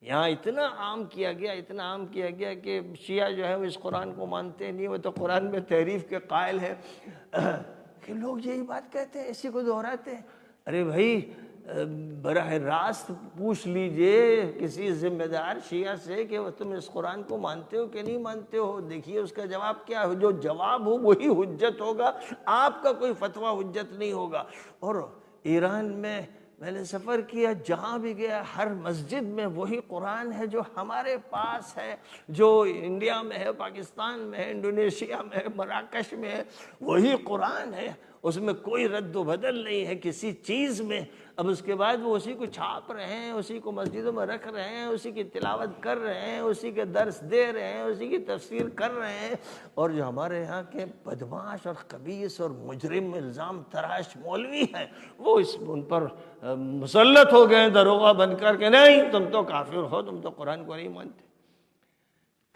یہاں اتنا عام کیا گیا، اتنا عام کیا گیا کہ شیعہ جو ہے وہ اس قرآن کو مانتے نہیں، وہ تو قرآن میں تحریف کے قائل ہے کہ لوگ یہی بات کہتے ہیں، اسی کو دہراتے ہیں۔ ارے بھائی براہ راست پوچھ لیجئے کسی ذمہ دار شیعہ سے کہ تم اس قرآن کو مانتے ہو کہ نہیں مانتے ہو، دیکھیے اس کا جواب کیا ہے۔ جو جواب ہو وہی حجت ہوگا، آپ کا کوئی فتویٰ حجت نہیں ہوگا۔ اور ایران میں نے سفر کیا، جہاں بھی گیا ہر مسجد میں وہی قرآن ہے جو ہمارے پاس ہے، جو انڈیا میں ہے، پاکستان میں ہے، انڈونیشیا میں ہے، مراکش میں ہے، وہی قرآن ہے، اس میں کوئی رد و بدل نہیں ہے کسی چیز میں۔ اب اس کے بعد وہ اسی کو چھاپ رہے ہیں، اسی کو مسجدوں میں رکھ رہے ہیں، اسی کی تلاوت کر رہے ہیں، اسی کے درس دے رہے ہیں، اسی کی تفسیر کر رہے ہیں۔ اور جو ہمارے یہاں کے بدمعاش اور خبیث اور مجرم الزام تراش مولوی ہیں، وہ ان پر مسلط ہو گئے داروغہ بن کر کے، نہیں تم تو کافر ہو، تم تو قرآن کو نہیں مانتے۔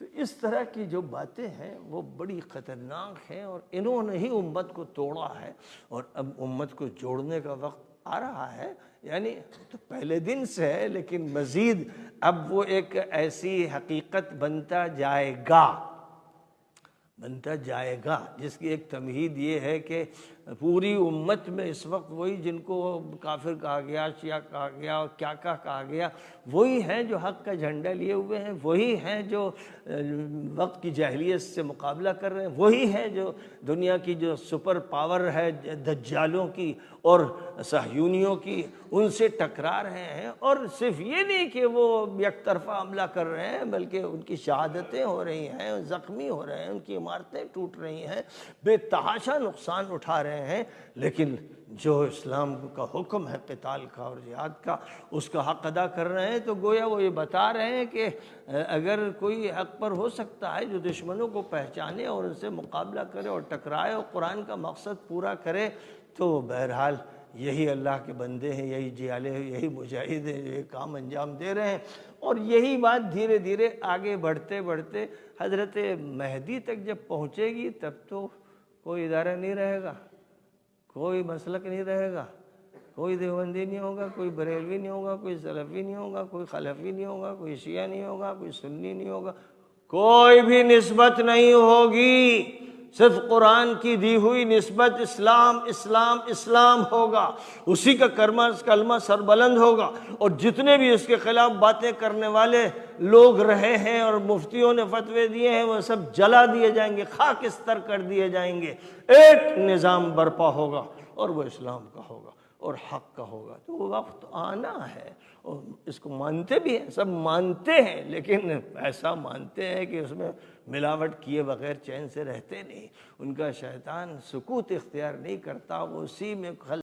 تو اس طرح کی جو باتیں ہیں وہ بڑی خطرناک ہیں، اور انہوں نے ہی امت کو توڑا ہے، اور اب امت کو جوڑنے کا وقت آ رہا ہے۔ یعنی تو پہلے دن سے ہے، لیکن مزید اب وہ ایک ایسی حقیقت بنتا جائے گا جس کی ایک تمہید یہ ہے کہ پوری امت میں اس وقت وہی جن کو کافر کہا گیا، شیعہ کہا گیا اور کیا کہا گیا، وہی ہیں جو حق کا جھنڈا لیے ہوئے ہیں، وہی ہیں جو وقت کی جاہلیت سے مقابلہ کر رہے ہیں، وہی ہیں جو دنیا کی جو سپر پاور ہے دجالوں کی اور صہیونیوں کی، ان سے ٹکرا رہے ہیں۔ اور صرف یہ نہیں کہ وہ یک طرفہ حملہ کر رہے ہیں، بلکہ ان کی شہادتیں ہو رہی ہیں، زخمی ہو رہے ہیں، ان کی عمارتیں ٹوٹ رہی ہیں، بے تحاشا نقصان اٹھا رہے ہیں۔ لیکن جو اسلام کا حکم ہے قتال کا اور جہاد کا، اس کا حق ادا کر رہے ہیں۔ تو گویا وہ یہ بتا رہے ہیں کہ اگر کوئی حق پر ہو سکتا ہے جو دشمنوں کو پہچانے اور ان سے مقابلہ کرے اور ٹکرائے اور قرآن کا مقصد پورا کرے، تو بہرحال یہی اللہ کے بندے ہیں، یہی جیالے ہیں، یہی مجاہد ہیں جو یہ کام انجام دے رہے ہیں۔ اور یہی بات دھیرے دھیرے آگے بڑھتے بڑھتے حضرت مہدی تک جب پہنچے گی، تب تو کوئی ادارہ نہیں رہے گا، کوئی مسلک نہیں رہے گا، کوئی دیوبندی نہیں ہوگا، کوئی بریلوی نہیں ہوگا، کوئی سلفی نہیں ہوگا، کوئی خلفی نہیں ہوگا، کوئی شیعہ نہیں ہوگا، کوئی سنی نہیں ہوگا، کوئی بھی نسبت نہیں ہوگی، صرف قرآن کی دی ہوئی نسبت اسلام اسلام اسلام ہوگا، اسی کا کلمہ سربلند ہوگا۔ اور جتنے بھی اس کے خلاف باتیں کرنے والے لوگ رہے ہیں اور مفتیوں نے فتوے دیے ہیں، وہ سب جلا دیے جائیں گے، خاکستر کر دیے جائیں گے۔ ایک نظام برپا ہوگا اور وہ اسلام کا ہوگا اور حق کا ہوگا۔ تو وہ وقت آنا ہے، اور اس کو مانتے بھی ہیں، سب مانتے ہیں، لیکن ایسا مانتے ہیں کہ اس میں ملاوٹ کیے بغیر چین سے رہتے نہیں۔ ان کا شیطان سکوت اختیار نہیں کرتا، وہ اسی میں